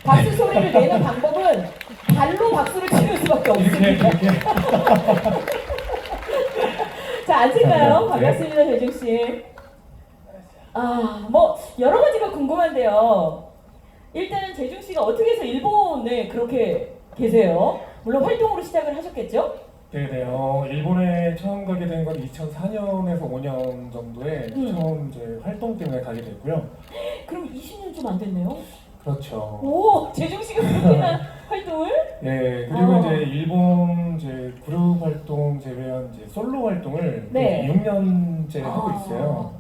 박수 소리를 내는 방법은 발로 박수를 치는 수밖에 없습니다. 자, 앉을까요? 네. 반갑습니다, 재중씨. 뭐 여러 가지가 궁금한데요. 일단은 재중씨가 어떻게 해서 일본에 그렇게 계세요? 물론 활동으로 시작을 하셨겠죠? 네네. 일본에 처음 가게 된 건 2004년에서 5년 정도에 처음 이제 활동 때문에 가게 됐고요. 그럼 20년 좀 안 됐네요? 그렇죠. 오, 재중씨가 그렇게나 활동을? 예, 그리고 이제 일본 이제 그룹 활동 제외한 이제 솔로 활동을 네. 6년째 하고 있어요.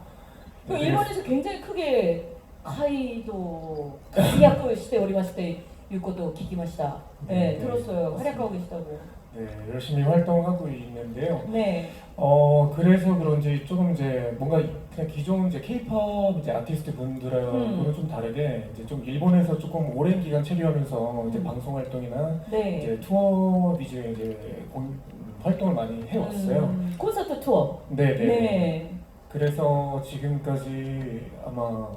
그 네, 일본에서 굉장히 크게 카이도 가야쿠 시대 오리마스 때 유코도 기기마시다. 네, 네, 들었어요. 맞습니다. 활약하고 계시다고. 네, 열심히 활동하고 있는데요. 네. 그래서 그런지 조금 이제 뭔가 그냥 기존 이제 K-pop 이제 아티스트 분들하고는 좀 다르게 이제 좀 일본에서 조금 오랜 기간 체류하면서 이제 방송 활동이나 네. 이제 투어 위주의 이제 활동을 많이 해왔어요. 콘서트 투어. 네네. 네. 그래서 지금까지 아마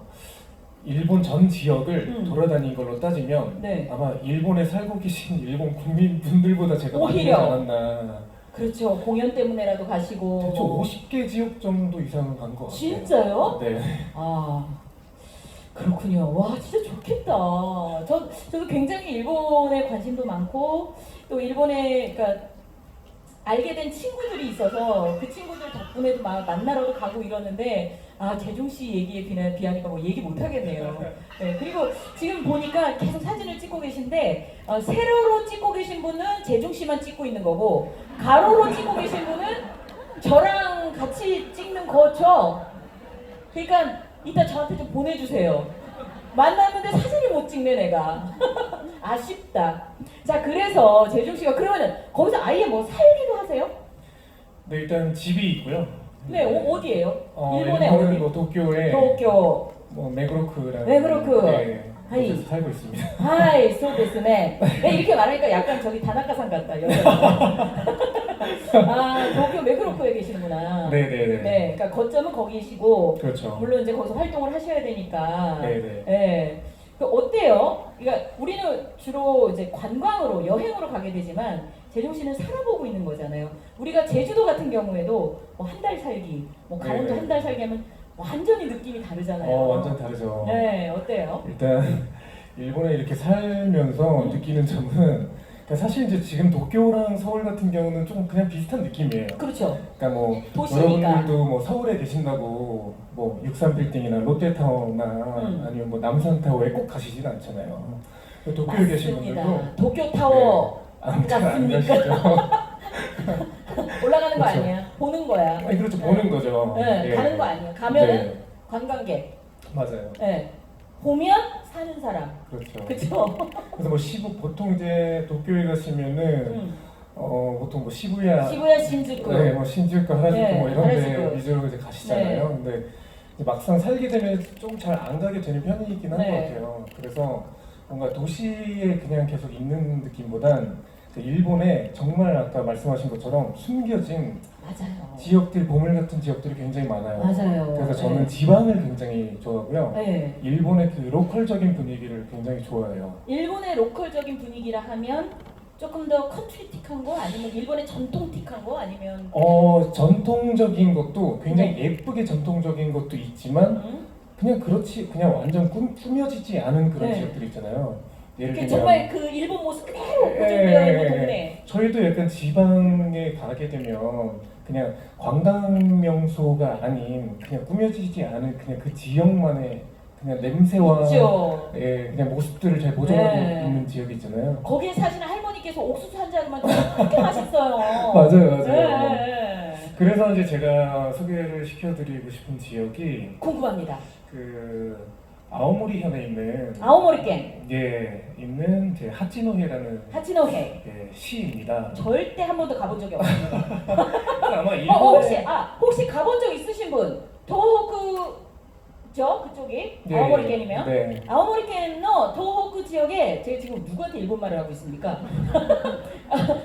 일본 전 지역을 돌아다닌 걸로 따지면 네. 아마 일본에 살고 계신 일본 국민분들보다 제가 많이 오히려. 가지 않았나. 그렇죠. 공연 때문에라도 가시고. 대충 50개 지역 정도 이상은 간 것 같아요. 진짜요? 네. 그렇군요. 와, 진짜 좋겠다. 저도 굉장히 일본에 관심도 많고 또 일본에 그러니까 알게 된 친구들이 있어서 그 친구들 덕분에도 막 만나러도 가고 이러는데 재중 씨 얘기에 비하니까 뭐 얘기 못 하겠네요. 네, 그리고 지금 보니까 계속 사진을 찍고 계신데 세로로 찍고 계신 분은 재중 씨만 찍고 있는 거고 가로로 찍고 계신 분은 저랑 같이 찍는 거죠. 그러니까 이따 저한테 좀 보내주세요. 만났는데 사진을 못 찍네 내가. 아쉽다. 자, 그래서 재중 씨가 그러면은 거기서 아예 뭐 살기도 하세요? 네, 일단 집이 있고요. 네, 어디예요? 일본의 일본은 어디? 뭐 도쿄에 도쿄. 뭐 메그로크라는 메그로크. 네, 하이. 곳에서 살고 있습니다. 하이, 소데스네. 네, 이렇게 말하니까 약간 저기 다나카상 같다. 여자. 도쿄 메그로크에 계시는구나. 네네네. 네, 그러니까 거점은 거기시고 그렇죠. 물론 이제 거기서 활동을 하셔야 되니까. 네네. 네. 그 어때요? 그러니까 우리는 주로 이제 관광으로 여행으로 가게 되지만 재중 씨는 살아보고 있는 거잖아요. 우리가 제주도 같은 경우에도 뭐 한 달 살기, 뭐 강원도 네네. 한 달 살기 하면 완전히 느낌이 다르잖아요. 완전 다르죠. 네, 어때요? 일단 일본에 이렇게 살면서 느끼는 점은 그러니까 사실 이제 지금 도쿄랑 서울 같은 경우는 좀 그냥 비슷한 느낌이에요. 그렇죠. 그러니까 뭐 도시니까. 여러분들도 뭐 서울에 계신다고 뭐 63빌딩이나 롯데타워나 아니면 뭐 남산타워에 꼭 가시진 않잖아요. 도쿄에 계신 분들도 맞습니다. 도쿄 타워 안 잘 안 갔습니까? 가시죠. 올라가는 거 그렇죠. 아니야? 보는 거야. 아니 그렇죠. 보는 거죠. 네, 네. 가는 거 아니야. 가면은 네. 관광객. 맞아요. 네. 보면 사는 사람. 그렇죠. 그렇죠. 그래서 뭐 보통 이제 도쿄에 가시면은 보통 뭐 시부야, 신주쿠. 네, 뭐 신주쿠, 하라주쿠 네, 뭐 이런 데 하라주쿠. 위주로 이제 가시잖아요. 근데 이제 막상 살게 되면 좀 잘 안 가게 되는 편이긴 한 것 네. 같아요. 그래서 뭔가 도시에 그냥 계속 있는 느낌보단 그 일본에 정말 아까 말씀하신 것처럼 숨겨진 맞아요. 지역들, 보물 같은 지역들이 굉장히 많아요. 맞아요. 그래서 저는 네. 지방을 굉장히 좋아하고요. 네. 일본의 그 로컬적인 분위기를 굉장히 좋아해요. 일본의 로컬적인 분위기라 하면 조금 더 컨트리틱한 거 아니면 일본의 전통틱한 거 아니면 전통적인 것도 굉장히 예쁘게 전통적인 것도 있지만 그냥 그렇지 그냥 완전 꾸며지지 않은 그런 네. 지역들 있잖아요. 예를 들면 정말 그 일본 모습 그대로 보존되어 있는 동네. 저희도 약간 지방에 가게 되면 그냥 관광 명소가 아닌 그냥 꾸며지지 않은 그냥 그 지역만의 그냥 냄새와 있죠. 그냥 모습들을 잘 보존하고 네. 있는 지역이 있잖아요. 거기에 사시는 할머니께서 옥수수 한 자루만 그렇게 맛있어요. 맞아요. 네. 그래서 이제 제가 소개를 시켜드리고 싶은 지역이 궁금합니다. 그 아오모리현에 있는 아오모리県있는 제 하치노헤라는 하치노헤. 시입니다. 절대 한 번도 가본 적이 없습니다. 아마 일본에 혹시 가본 적 있으신 분? 도호쿠죠? 그쪽이? 네, 아오모리県이면? 네. 아오모리県도호쿠 지역에 제가 지금 누구한테 일본말을 하고 있습니까?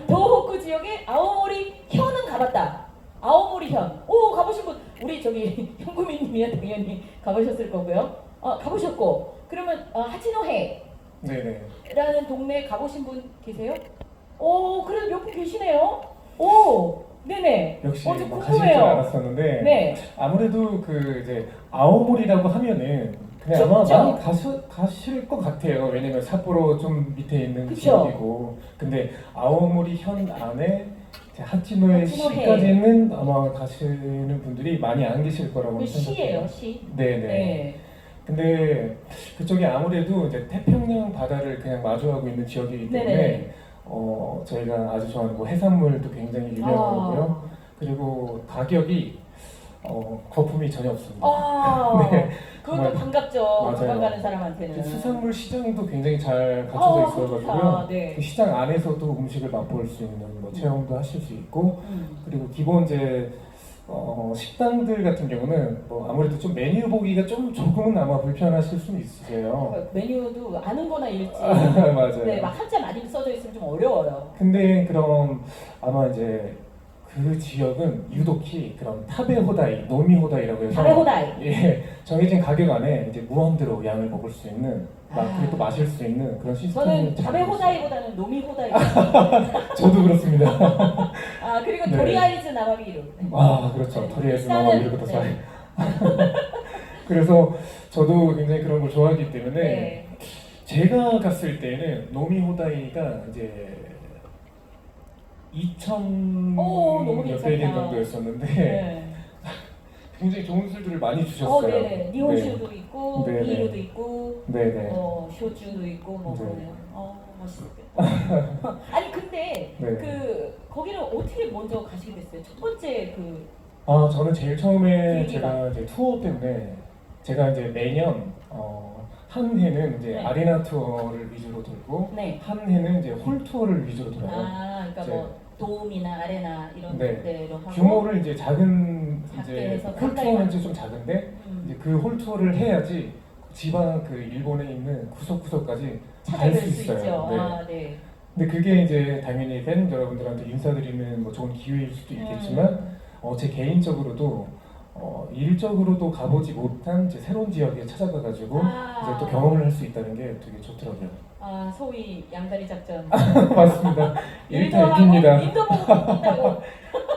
도호쿠 지역에 아오모리현은 가봤다. 아오모리현. 오, 가보신 분 우리 저기 현구민님이야 당연히 가보셨을 거고요. 가보셨고 그러면 하치노헤 네네. 라는 동네 가보신 분 계세요? 오, 그래도 몇 분 계시네요. 오, 네네. 역시 좀 뭐 가실 줄 궁금해요. 알았었는데 네. 아무래도 그 이제 아오모리라고 하면은 그냥 아마 그쵸? 많이 가실 것 같아요. 왜냐면 삿포로 좀 밑에 있는 그쵸? 지역이고, 근데 아오모리 현 안에 이제 하치노에 하치노해. 시까지는 아마 가시는 분들이 많이 안 계실 거라고 그 생각해요. 시예요, 시. 네네. 네. 근데 그쪽이 아무래도 이제 태평양 바다를 그냥 마주하고 있는 지역이기 때문에 네네. 저희가 아주 좋아하는 뭐 해산물도 굉장히 유명하고요. 아, 그리고 가격이 거품이 전혀 없습니다. 아, 네, 그것도 정말 반갑죠. 맞아요. 관광 가는 사람한테는. 수산물 시장도 굉장히 잘 갖춰져 그거 있어가지고요. 좋다. 네. 그 시장 안에서도 음식을 맛볼 수 있는 뭐 체험도 하실 수 있고, 그리고 기본 이제 식당들 같은 경우는 뭐 아무래도 좀 메뉴 보기가 좀 조금은 아마 불편하실 수는 있으세요. 메뉴도 아는 거나 읽지. 맞아요. 네, 막 한자 많이 써져 있으면 좀 어려워요. 근데 그럼 아마 이제 그 지역은 유독히 그런 타베호다이, 노미호다이라고 해서 다베호다이. 예, 정해진 가격 안에 이제 무한대로 양을 먹을 수 있는 그리고 또 마실 수 있는 그런 시스템이 저는 잘 다베호다이보다는 노미호다이. 있어요. 저도 그렇습니다. 아, 그리고 네. 도리아이즈 나마비루. 아 그렇죠. 네. 토리에스 일단은, 나와 이렇게 더 잘. 네. 그래서 저도 굉장히 그런 걸 좋아하기 때문에 네. 제가 갔을 때는 노미호다이가 이제 2,000 너무 몇 베린 괜찮다. 정도였었는데 네. 굉장히 좋은 술들을 많이 주셨어요. 네네. 니혼슈도 있고, 네네. 비루도 있고, 네네. 쇼주도 있고, 뭐 네. 그러네요. 멋있겠다. 아니 근데 네. 그 거기를 어떻게 먼저 가시게 됐어요? 첫 번째 그 저는 제일 처음에 계기가. 제가 이제 투어 때문에 제가 이제 매년 한 해는 이제 네. 아리나 투어를 위주로 돌고 네. 한 해는 이제 홀 투어를 위주로 돌아요. 그러니까 이제 뭐 도움이나 아레나 이런 네. 데로 하고 규모를 이제 작은 작게 이제 해서 홀 가까이 투어는 이제 좀 작은데 이제 그 홀 투어를 해야지 지방 그 일본에 있는 구석구석까지 갈 찾아뵐 수 수 있어요. 있죠. 네. 네. 근데 그게 이제 당연히 팬 여러분들한테 인사드리는 뭐 좋은 기회일 수도 있겠지만 제 개인적으로도 일적으로도 가보지 못한 이제 새로운 지역에 찾아가가지고 이제 또 경험을 할 수 있다는 게 되게 좋더라고요. 소위 양다리 작전. 맞습니다. 일도 일타 이깁니다. 하고 일도 보고 끝나고.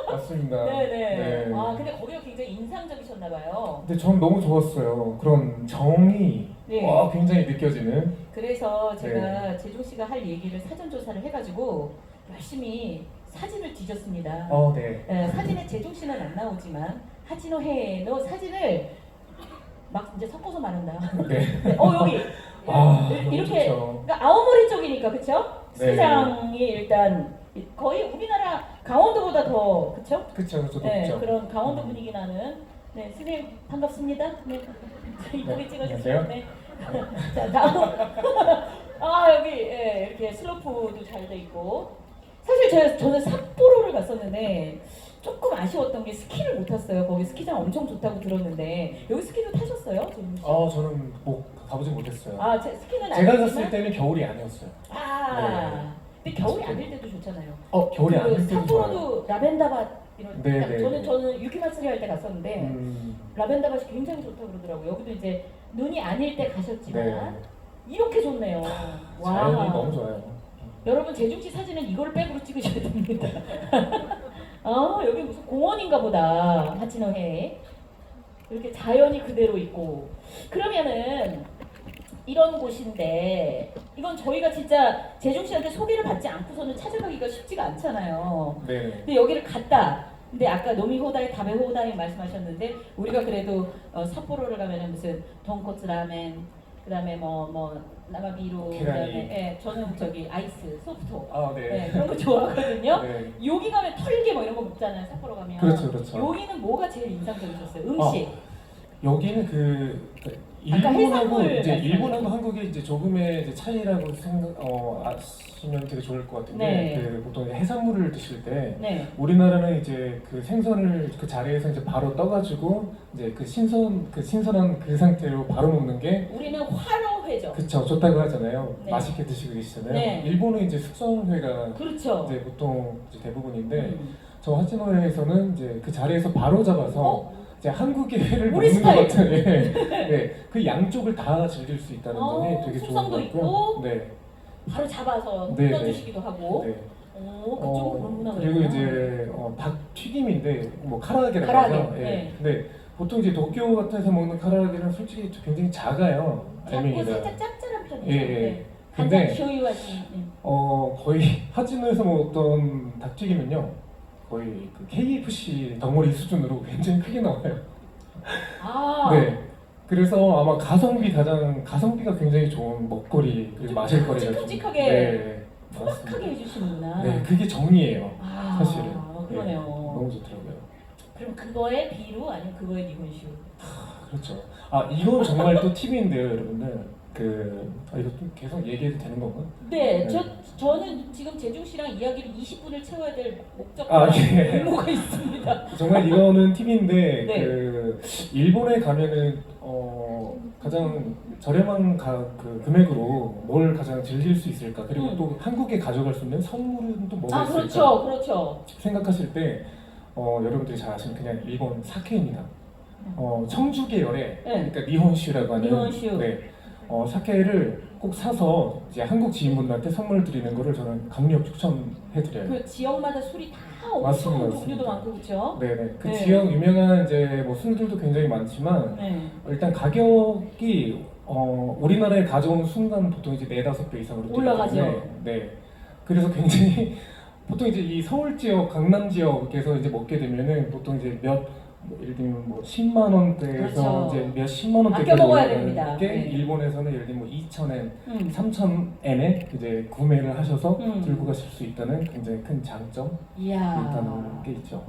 맞습니다. 네네. 네. 근데 거기가 굉장히 인상적이셨나 봐요. 근데 전 너무 좋았어요. 그런 정이 네. 굉장히 느껴지는. 그래서 제가 재종 씨가 할 얘기를 사전 조사를 해가지고 열심히 사진을 뒤졌습니다. 네. 네, 사진에 재종 씨는 안 나오지만 하치노헤의 사진을 막 이제 섞어서 말한다. 네. 네, 여기 너무 이렇게 좋죠. 그러니까 아오모리 쪽이니까 그렇죠? 네. 스키장이 일단 거의 우리나라 강원도보다 더 그렇죠? 그쵸, 저도 네, 그쵸. 그런 강원도 분위기 나는. 네, 선생님 반갑습니다. 네, 이쁘게 네, 찍어주세요. 안녕하세요. 네. 자 다음. 여기 이렇게 슬로프도 잘 돼 있고. 사실 저는 삿포로를 갔었는데 조금 아쉬웠던 게 스키를 못 탔어요. 거기 스키장 엄청 좋다고 들었는데 여기 스키도 타셨어요, 재민 씨? 저는 뭐 가보지 못했어요. 스키는 제가 아니지만. 갔을 때는 겨울이 아니었어요. 근데 겨울이 아닐 때도 좋잖아요. 겨울이 아닐 때도 좋아요. 삿포로도 라벤더밭 이런. 네, 그러니까 네, 저는 유키마츠리 할 때 갔었는데 라벤더밭이 굉장히 좋다고 그러더라고요. 여기도 이제 눈이 아닐 때 가셨지만 네. 이렇게 좋네요. 자연이 너무 좋아요. 여러분 제중시 사진은 이걸 백으로 찍으셔야 됩니다. 여기 무슨 공원인가 보다. 하치노해. 이렇게 자연이 그대로 있고. 그러면은 이런 곳인데 이건 저희가 진짜 재중시한테 소개를 받지 않고서는 찾아가기가 쉽지가 않잖아요. 네. 근데 여기를 갔다. 근데 아까 노미호다이, 다베호다이 말씀하셨는데 우리가 그래도 삿포로를 가면은 무슨 돈코츠 라멘, 그다음에 뭐 나마비루, 계란이. 그다음에 저는 저기 아이스 소프토. 네. 그런 거 좋아하거든요. 네. 여기 가면 털개 뭐 이런 거 먹잖아요. 삿포로 가면. 그렇죠. 여기는 뭐가 제일 인상적이셨어요? 음식. 여기는 아까 일본하고 해산물 이제 말씀하셨죠? 일본하고 한국의 이제 조금의 이제 차이라고 아시면 되게 좋을 것 같은데 네. 보통 이제 해산물을 드실 때 네. 우리나라는 이제 그 생선을 그 자리에서 이제 바로 떠가지고 이제 그 신선한 그 상태로 바로 먹는 게 우리는 화로회죠. 그쵸 좋다고 하잖아요. 네. 맛있게 드시고 계시잖아요. 네. 일본은 이제 숙성회가 그렇죠. 이제 보통 이제 대부분인데 음. 저 하치노에서는 이제 그 자리에서 바로 잡아서 이제 한국의 회를 우리 먹는 것 스타일. 같은 그 양쪽을 다 즐길 수 있다는 점이 되게 좋은 것 숙성도 같고요. 있고 네. 바로 잡아서 네, 뜯어주시기도 하고. 네. 그쪽은 그런 문화가 그리고 있구나. 이제 닭 튀김인데 뭐 카라아게라고 카라아게, 하죠. 네. 근데 보통 이제 도쿄 같은 데서 먹는 카라아게는 솔직히 굉장히 작아요. 작고 알맹이가. 살짝 짭짤한 편이죠. 예, 예. 네. 근데 간장 쇼유하지. 거의 하진우에서 먹었던 닭튀김은요 거의 그 KFC 덩어리 수준으로 굉장히 크게 나와요. 아, 네. 그래서 아마 가성비가 굉장히 좋은 먹거리 그리고 좀 마실거리가 큼직큼직하게 네, 소박하게 맞습니다. 해주시는구나. 네, 그게 정이에요. 아, 사실은. 그러네요. 너무 좋더라고요. 그럼 그거에 비루 아니면 그거에 니혼슈? 그렇죠. 아 이건 정말 또 팁인데요, 여러분들. 이거 좀 계속 얘기해도 되는 건가? 네, 네. 저는 지금 재중 씨랑 이야기를 20분을 채워야 될 아, 목적과 예. 의무가 있습니다. 정말 이거는 팁인데 네. 일본에 가면은 가장 저렴한 금액으로 뭘 가장 즐길 수 있을까 그리고 또 한국에 가져갈 수 있는 선물은 또 뭐가 있을까 그렇죠. 생각하실 때 여러분들이 잘 아시는 그냥 일본 사케입니다. 청주 계열의 네. 그러니까 니혼슈라고 하는 니혼슈. 네, 사케를 꼭 사서 이제 한국 지인분들한테 선물 드리는 거를 저는 강력 추천해드려요. 그 지역마다 술이 다 맞습니다, 엄청 종류도 맞습니다. 많고 그렇죠? 네네. 그 네. 지역 유명한 이제 뭐 술들도 굉장히 많지만 네. 일단 가격이 우리나라에 가져온 순간 보통 이제 4-5배 이상으로 뛰기 올라가죠. 때문에, 네. 그래서 굉장히 보통 이제 이 서울 지역, 강남 지역에서 이제 먹게 되면은 보통 이제 예를 들면 뭐 10만 원대에서 그렇죠. 이제 몇 10만 원대까지 아껴 먹어야 올라가는 됩니다. 게 네. 일본에서는 예를 들면 뭐 2,000엔, 음. 3,000엔에 이제 구매를 하셔서 음. 들고 가실 수 있다는 굉장히 큰 장점이 이야. 있다는 게 있죠.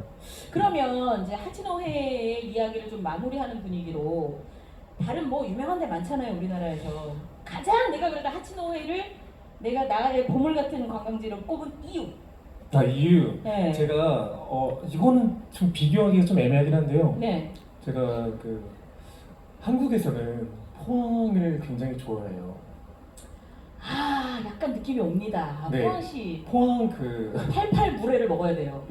그러면 이제 하치노해의 이야기를 좀 마무리하는 분위기로 다른 뭐 유명한 데 많잖아요 우리나라에서 가장 내가 그래도 하치노해를 내가 나의 보물 같은 관광지로 꼽은 이유. 이유 네. 제가 이거는 좀 비교하기가 좀 애매하긴 한데요. 네. 제가 한국에서는 포항을 굉장히 좋아해요. 약간 느낌이 옵니다. 네. 포항시 포항 88 물회를 먹어야 돼요.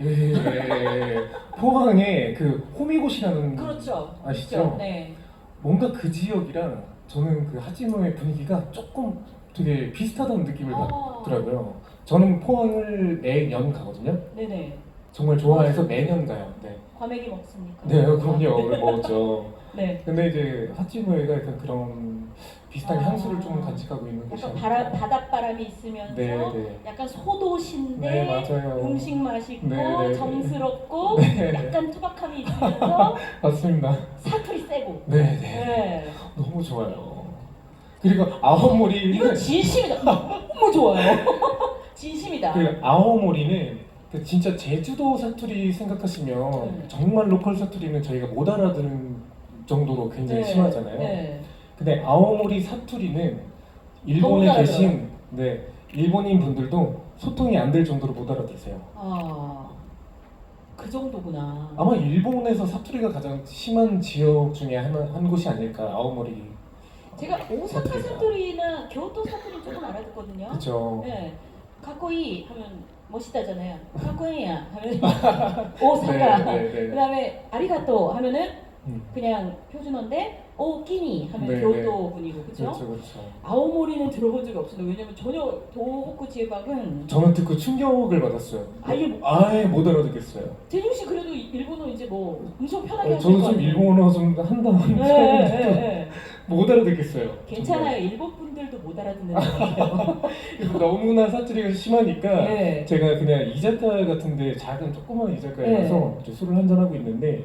포항에 호미곶이라는 그렇죠. 아시죠? 그렇죠? 네. 뭔가 그 지역이랑 저는 하지노의 분위기가 조금 되게 비슷하다는 느낌을 받더라고요. 저는 포항을 매년 가거든요. 네네. 정말 좋아해서 매년 가요. 네. 과메기 먹습니까? 네, 그럼요. 오늘 먹었죠. 네. 근데 이제 하치노에가 약간 그런 비슷한 향수를 좀 간직하고 있는 곳이 약간 아닐까. 바닷바람이 있으면서 네, 네. 약간 소도시인데 네, 맞아요. 음식 맛있고 네, 네, 네. 정스럽고 네. 약간 투박함이 있으면서 맞습니다. 사투리 세고. 네, 네. 네. 너무 좋아요. 그리고 아오모리는 이건 진심이다. 너무 좋아요. 진심이다. 아오모리는 진짜 제주도 사투리 생각하시면 정말 로컬 사투리는 저희가 못 알아듣는 정도로 굉장히 네. 심하잖아요. 네. 근데 아오모리 사투리는 너무 일본에 잘하더라고요. 계신 일본인 분들도 소통이 안 될 정도로 못 알아들으세요. 그 정도구나. 아마 일본에서 사투리가 가장 심한 지역 중에 한 곳이 아닐까. 아오모리. 제가 오사카 사투리나 교토 사투리 조금 알아듣거든요. 그렇죠. 네. 가코이 하면 멋있다잖아요. 가코이야 하면 오사카. 네, 네, 네. 그다음에 아리가또 하면은 음. 그냥 표준어인데 오키니 하면 네, 교토 분이고 그렇죠? 그렇죠. 아오모리는 들어본 적이 없어요. 왜냐면 전혀 도호쿠 지역은 저는 듣고 충격을 받았어요. 아예 아예 못 알아듣겠어요. 재중 씨 그래도 일본어 이제 뭐 엄청 편하게 하실 저도 거 좀 아니에요? 일본어 좀 한다는데 네. 못 알아듣겠어요. 괜찮아요. 일본 분들도 못 알아듣는 거예요. 그래서 너무나 사투리가 심하니까 네. 제가 그냥 이자카 같은데 작은 조그만 이자카에 네. 가서 이제 술을 한잔 하고 있는데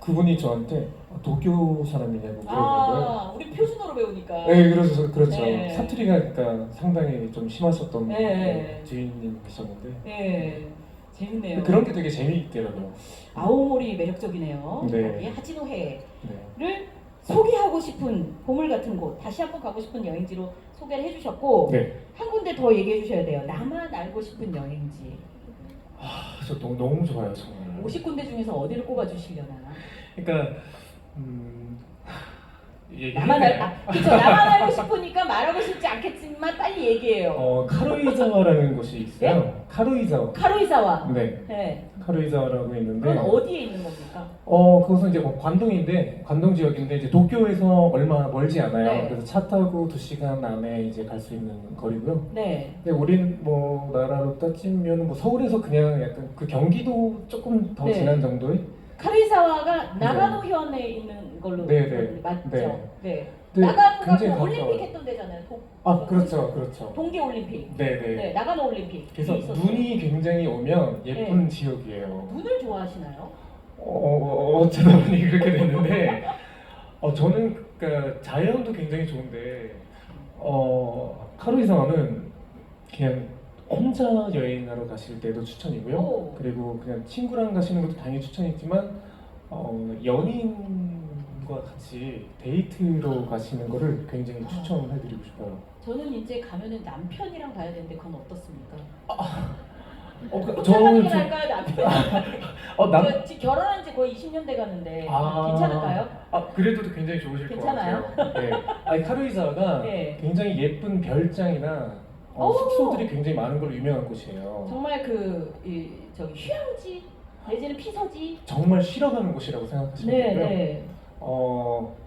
그분이 저한테 도쿄 사람이냐고 물어보는 거예요. 우리 표준어로 배우니까. 네, 그렇죠. 네. 사투리가 그러니까 상당히 좀 심하셨던 네. 주인님이셨는데 네. 재밌네요. 그런 게 되게 재미있더라고요. 아오모리 매력적이네요. 네. 거기에 하치노해를 네. 소개하고 싶은 보물 같은 곳, 다시 한번 가고 싶은 여행지로 소개를 해주셨고 네. 한 군데 더 얘기해 주셔야 돼요. 나만 알고 싶은 여행지. 저 너무 좋아요 정말. 50군데 중에서 어디를 꼽아주시려나. 그러니까 나만 그쵸, 나만 알고 싶으니까 말하고 싶지 않겠지만 빨리 얘기해요. 카루이자와라는 곳이 있어요. 카루이자와. 카루이자와. 네. 네. 카루이자와라고 있는데. 그건 어디에 있는 겁니까? 그것은 이제 관동인데, 관동 지역인데 이제 도쿄에서 얼마 멀지 않아요. 네. 그래서 차 타고 2시간 안에 이제 갈 수 있는 거리고요. 네. 근데 우린 뭐 나라로 따지면 뭐 서울에서 그냥 약간 그 경기도 조금 더 네. 지난 정도의. 카루이자와가 나가노현에 있는 걸로 네. 맞죠? 네. 네. 네, 나가노가 굉장히 그 올림픽 가까워요. 했던 데잖아요. 그렇죠. 동계 올림픽. 네네. 네, 나가노 올림픽. 그래서 있었어요. 눈이 굉장히 오면 예쁜 네. 지역이에요. 눈을 좋아하시나요? 어쩌다 보니 그렇게 됐는데, 저는 그러니까 자연도 굉장히 좋은데, 카루이사와는 그냥 혼자 여행하러 가실 때도 추천이고요. 오. 그리고 그냥 친구랑 가시는 것도 당연히 추천이지만, 연인과 같이 데이트로 가시는 거를 굉장히 추천해드리고 싶어요. 저는 이제 가면은 남편이랑 가야 되는데 그건 어떻습니까? 저는 저는 좀 할까요, 남편? 남 저 지금 결혼한 지 거의 20년 돼 가는데 괜찮을까요? 그래도 굉장히 좋으실 괜찮아요? 것 같아요. 네. 아니 카루이자가 네. 굉장히 예쁜 별장이나 오. 숙소들이 굉장히 많은 걸로 유명한 곳이에요. 정말 저기 휴양지 내지는 피서지. 정말 쉬러 가는 곳이라고 생각하시면 네, 되고요. 네.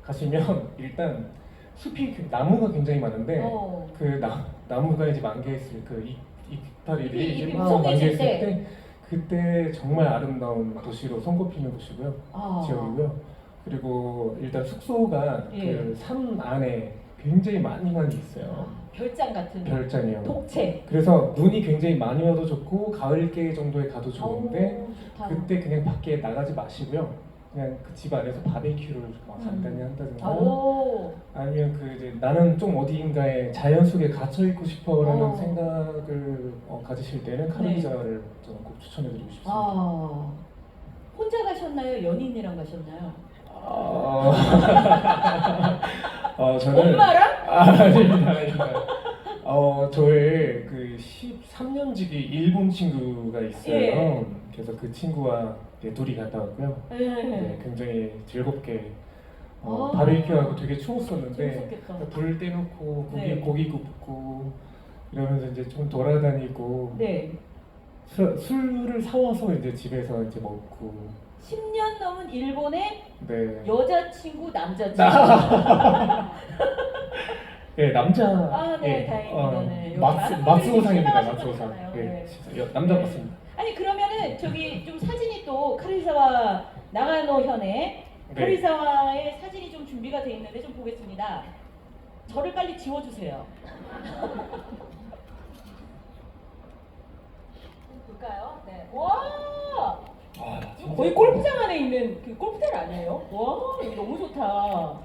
가시면 일단 숲이 나무가 굉장히 많은데 어. 그 나무가 이제 만개했을 그 이파리들이 잎이 이제 막 무성해질 만개했을 때 그때 정말 아름다운 도시로 손꼽히는 곳이고요. 지역이고요. 그리고 일단 숙소가 예. 그 산 안에 굉장히 많이 있어요. 별장 같은 별장이요. 독채. 그래서 눈이 굉장히 많이 와도 좋고 가을께 정도에 가도 좋은데 오, 좋다. 그때 그냥 밖에 나가지 마시고요. 그냥 그 집 안에서 바베큐를 간단히 한다든가 오. 아니면 그 이제 나는 좀 어디인가에 자연 속에 갇혀 있고 싶어라는 생각을 가지실 때는 카루이자를 저는 꼭 추천해드리고 싶습니다. 혼자 가셨나요? 연인이랑 가셨나요? 저는 엄마랑? 아닙니다. 저의 그 13년지기 일본 친구가 있어요. 예. 그래서 그 친구와 둘이 갔다 왔고요. 네, 굉장히 즐겁게 바베큐하고 되게 추웠었는데 재밌었겠다. 불 떼놓고 네. 고기 굽고 이러면서 이제 좀 돌아다니고 네. 술을 사와서 이제 집에서 이제 먹고 10년 넘은 일본의 네. 여자친구, 남자친구. 네, 남자. 네, 다행입니다. 네. 마츠오상입니다. 여기 마츠오상. 많은 네, 분들이 진짜 남자 네. 맞습니다. 아니 그러면은 저기 좀 사진이 또 카루이자와 나가노현에 카루이자와의 사진이 좀 준비가 돼 있는데 좀 보겠습니다. 저를 빨리 지워주세요. 볼까요? 네. 와! 거의 골프장 안에 있는 그 골프장 아니에요? 와, 여기 너무 좋다.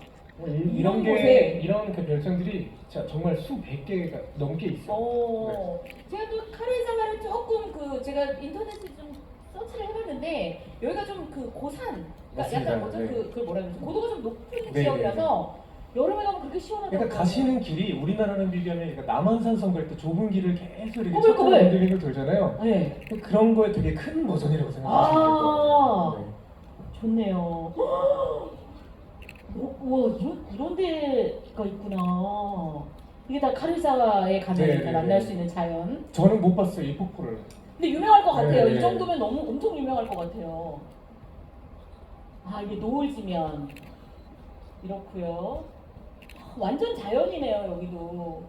이런 곳에. 이런 그 별장들이 진짜 정말 수백 개가 넘게 있어요. 제가 또 카루이자와를 조금 제가 인터넷에 좀 서치를 해봤는데 여기가 좀 그 고산, 그러니까 약간 뭐죠? 네. 그걸 뭐라 그러죠? 고도가 좀 높은 네, 지역이라서 여름에 가면 그렇게 시원하다고. 그러니까 가시는 길이 우리나라랑 비교하면 그러니까 남한산성 갈 때 좁은 길을 계속 이렇게 꼬불꼬불. 차고 돌잖아요. 네. 그런 거에 되게 큰 버전이라고 생각하시면 될 것 같아요. 네. 좋네요. 우와, 이런 데가 있구나. 이게 다 카루이자와에 가면 네, 만날 네. 수 있는 자연. 저는 못 봤어요 이 폭포를. 근데 유명할 것 같아요. 네. 이 정도면 너무 엄청 유명할 것 같아요. 이게 노을지면 이렇고요. 완전 자연이네요 여기도.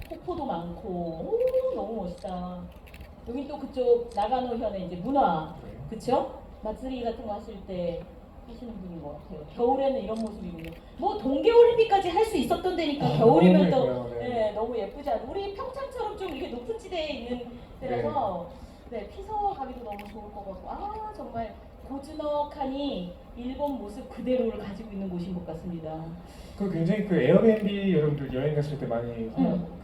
폭포도 많고. 오, 너무 멋있다. 여기 또 그쪽 나가노현의 이제 문화, 그쵸? 마츠리 같은 거 하실 때 하시는 분인 것 같아요. 겨울에는 이런 모습이군요. 뭐 동계올림픽까지 할 수 있었던 데니까 겨울이면 또 너무 예뻐요. 네, 너무 예쁘지 않아요? 우리 평창처럼 좀 이렇게 높은 지대에 있는 데라서 피서 가기도 너무 좋을 것 같고 정말 고즈넉하니 일본 모습 그대로를 가지고 있는 곳인 것 같습니다. 그 굉장히 그 에어비앤비 여러분들 여행 가실 때 많이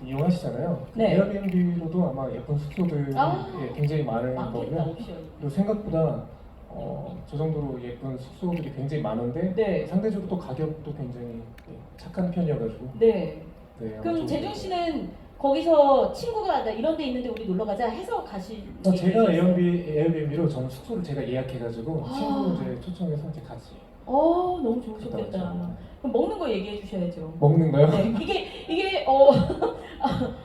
이용하시잖아요. 그 네. 에어비앤비로도 아마 예쁜 숙소들이 굉장히 많은 많겠다 거고요. 옵션. 그리고 생각보다 저 정도로 예쁜 숙소들이 굉장히 많은데 상대적으로 또 가격도 굉장히 착한 편이어가지고. 네. 아마 그럼 재중 씨는 거기서 친구가 나 이런 데 있는데 우리 놀러 가자 해서 가신 제가 에어비앤비로 저는 숙소를 제가 예약해가지고 친구 이제 초청해서 이제 같이 너무 좋으셨겠다. 맞죠. 그럼 먹는 거 얘기해 주셔야죠. 먹는 거요? 네, 이게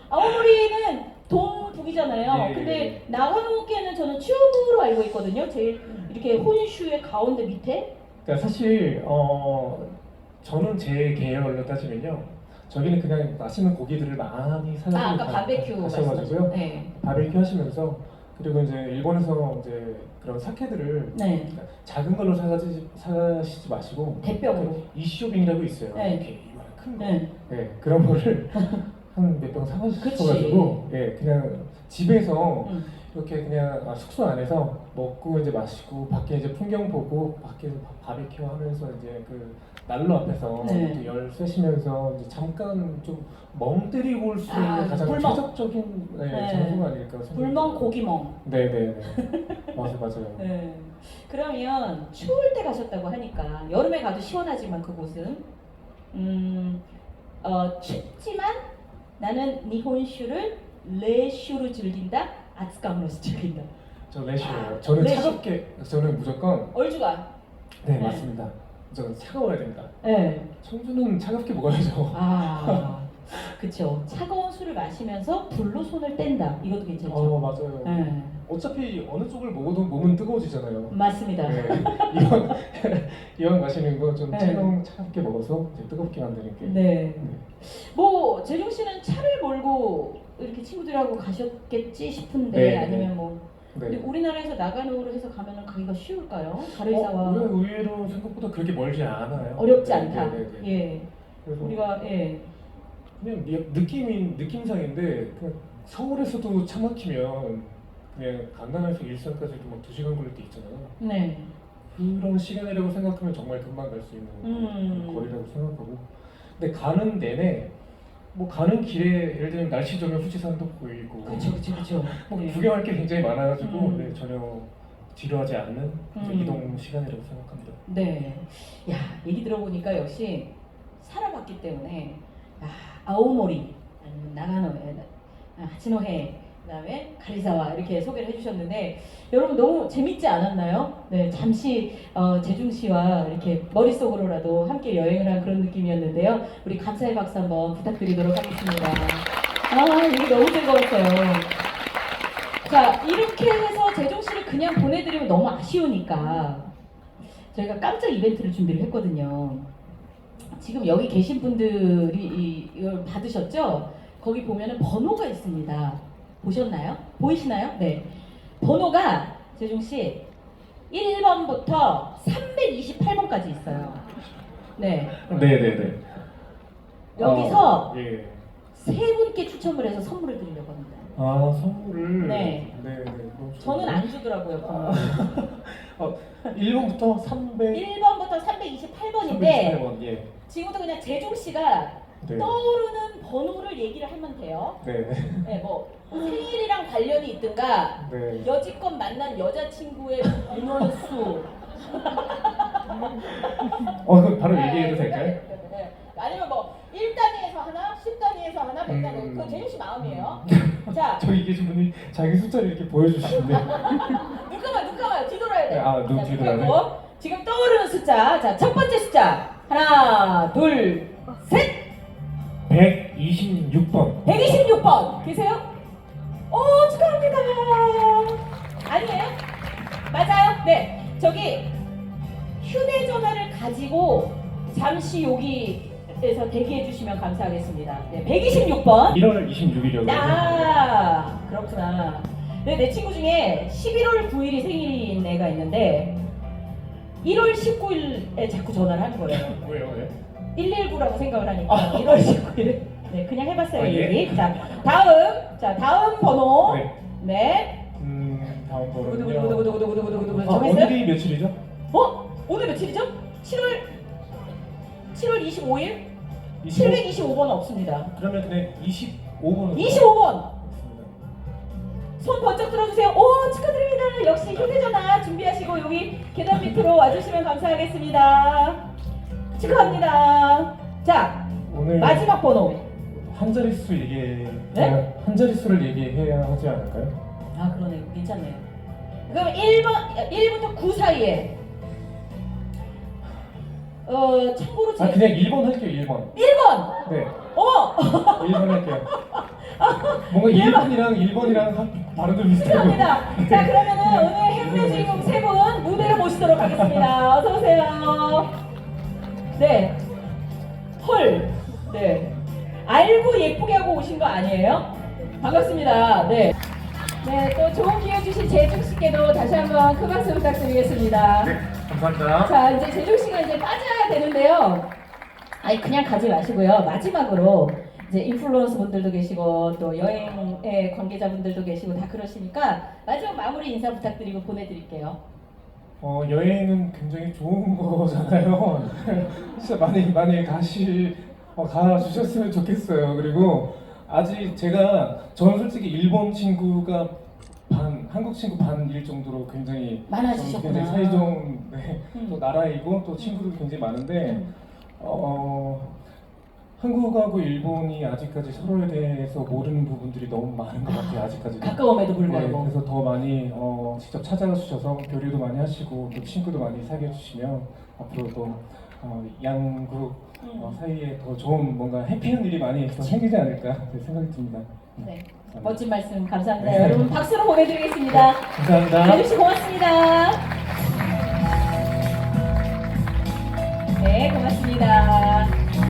아오모리는 동북이잖아요. 예. 근데 나가노께는 저는 튜브로 알고 있거든요. 제일 이렇게 혼슈의 가운데 밑에. 그러니까 사실 저는 제 계열로 따지면요, 저기는 그냥 맛있는 고기들을 많이 사가지고 아까 바베큐 가셔가지고요. 네. 바베큐 하시면서, 그리고 이제 일본에서 이제 그런 사케들을 네. 작은 걸로 사시지 마시고 대병으로. 이쇼빙이라고 있어요. 네. 이렇게 이만한 큰 거. 네. 네, 그런 거를 한 몇 병 사가지고, 예, 그냥 집에서 이렇게 그냥 숙소 안에서 먹고 이제 마시고, 밖에 이제 풍경 보고, 밖에서 바베큐 하면서 이제 그 난로 앞에서 네. 이제 열 쐬시면서 이제 잠깐 좀 멍 때리고 올 수 있는 가장 불멍. 최적적인 네. 장소가 아닐까 생각합니다. 불멍 고기멍. 네네네. 맞아요. 네. 그러면 추울 때 가셨다고 하니까 여름에 가도 시원하지만 그곳은 춥지만 나는 니혼슈를 레슈로 즐긴다. 아츠카무로스 즐긴다. 저 레시예요. 저는 레시. 차갑게, 저는 무조건 얼주가. 네, 네. 맞습니다. 저는 차가워야 됩니다. 네. 청주는 차갑게 먹어야죠. 그쵸. 차가운 술을 마시면서 불로 손을 뗀다. 이것도 괜찮죠. 맞아요. 네. 어차피 어느 쪽을 먹어도 몸은 뜨거워지잖아요. 맞습니다. 네. 이왕 마시는 거 좀 네. 차갑게 먹어서 이제 뜨겁게 만드는 게. 네. 뭐 재종 씨는 차를 몰고 이렇게 친구들하고 가셨겠지 싶은데 네, 아니면 뭐 근데 네. 우리나라에서 나가노로 해서 가면은 가기가 쉬울까요? 가르이사와 의외로 생각보다 그렇게 멀지 않아요. 어렵지 네, 않다. 네. 예. 그래서 우리가 그냥 느낌상인데, 그냥 서울에서도 차 막히면 그냥 강남에서 일산까지도 막 2시간 걸릴 때 있잖아요. 네. 그런 시간이라고 생각하면 정말 금방 갈 수 있는 거리라고 생각하고, 근데 가는 내내 뭐 가는 길에 예를 들면 날씨 좋으면 후지산도 보이고, 그쵸. 뭐 네. 구경할 게 굉장히 많아가지고 네, 음. 전혀 지루하지 않는 이동 시간이라고 생각합니다. 네. 야, 얘기 들어보니까 역시 살아봤기 때문에 아오모리, 아니면 나가노에, 하치노헤, 그다음에 가리사와 이렇게 소개를 해주셨는데 여러분 너무 재밌지 않았나요? 네, 잠시 재중 씨와 이렇게 머릿속으로라도 함께 여행을 한 그런 느낌이었는데요. 우리 감사의 박수 한번 부탁드리도록 하겠습니다. 이게 너무 즐거웠어요. 자, 이렇게 해서 재종 씨를 그냥 보내드리면 너무 아쉬우니까 저희가 깜짝 이벤트를 준비를 했거든요. 지금 여기 계신 분들이 이걸 받으셨죠? 거기 보면은 번호가 있습니다. 보셨나요? 보이시나요? 네. 번호가 재종 씨 1번부터 328번까지 있어요. 네. 네네네. 여기서 예. 세 분께 추첨을 해서 선물을 드리려고 합니다. 선물을. 네. 너무 저는 좋은데? 안 주더라고요. 번호. 1번부터 300. 1번부터 328번인데 328번. 예. 지금부터 그냥 재종 씨가 네. 떠오르는 번호를 얘기를 하면 돼요. 네. 네, 뭐 생일이랑 관련이 있든가 네. 여지껏 만난 여자친구의 인원수 그럼 바로 얘기해도 될까요? 네. 아니면 뭐 1단위에서 하나, 10단위에서 하나, 100단위 그거 재윤 씨 마음이에요. 자, 저기 계신 분이 자기 숫자를 이렇게 보여주시는데. 눈 감아요. 뒤돌아야 돼. 눈 자, 뒤돌아야 돼? 감고. 지금 떠오르는 숫자. 자, 첫 번째 숫자. 하나, 둘, 셋. 126번. 126번. 계세요? 축하합니다. 아니에요? 맞아요? 네. 저기 휴대전화를 가지고 잠시 여기에서 대기해 주시면 감사하겠습니다. 네, 126번. 1월 26일이요. 그렇구나. 네, 내 친구 중에 11월 9일이 생일인 애가 있는데 1월 19일에 자꾸 전화를 하는 거예요. 뭐예요? 네? 119라고 생각을 하니까 1월 19일. 네, 그냥 해봤어요. 예. 얘기. 자, 다음 번호. 네. 네. 다음 번호는요. 두구두구두구두구두구두구두구 정했어요? 오늘이 며칠이죠? 오늘 며칠이죠? 7월 25일? 25? 725번 없습니다. 그러면 그냥 25번으로. 25번! 손 번쩍 들어주세요. 축하드립니다. 역시 휴대전화 준비하시고 여기 계단 밑으로 와주시면 감사하겠습니다. 축하합니다. 자, 오늘 마지막 번호. 한 자릿수 얘기. 네? 한 자릿수를 얘기해야 하지 않을까요? 그러네요. 괜찮네요. 그럼 1부터 9 사이에 참고로 아 그냥 1번 할게요. 1번. 1번! 네. 어머! 1번 할게요. 뭔가 1번이랑 1번이랑 발음도 비슷하고. 감사합니다. 자, 그러면은 오늘 행운의 주인공 세 분 무대로 모시도록 하겠습니다. 어서 오세요. 네. 헐. 네. 알고 예쁘게 하고 오신 거 아니에요? 반갑습니다. 네. 네, 또 좋은 기회 주신 재중 씨께도 다시 한번 큰 박수 부탁드리겠습니다. 네, 감사합니다. 자, 이제 재중 씨가 이제 빠져야 되는데요. 아니 그냥 가지 마시고요. 마지막으로 이제 인플루언서 분들도 계시고 또 여행의 관계자분들도 계시고 다 그러시니까 마지막 마무리 인사 부탁드리고 보내드릴게요. 여행은 굉장히 좋은 거잖아요. 진짜 많이 가주셨으면 좋겠어요. 그리고 아직 저는 솔직히 일본 친구가 한국 친구 반일 정도로 굉장히 많아지셨구나. 굉장히 사이좋은 또 나라이고 또 친구도 굉장히 많은데 한국하고 일본이 아직까지 서로에 대해서 모르는 부분들이 너무 많은 것 같아요. 아직까지. 가까움에도 네, 불구하고. 그래서 더 많이 직접 찾아와 주셔서 교류도 많이 하시고 또 친구도 많이 사귀어 주시면 앞으로도 양국 사이에 더 좋은 뭔가 해피한 일이 많이 더 생기지 않을까 생각이 듭니다. 네. 멋진 말씀 감사합니다. 네. 여러분 박수로 보내드리겠습니다. 감사합니다. 재중 씨 고맙습니다. 네, 고맙습니다.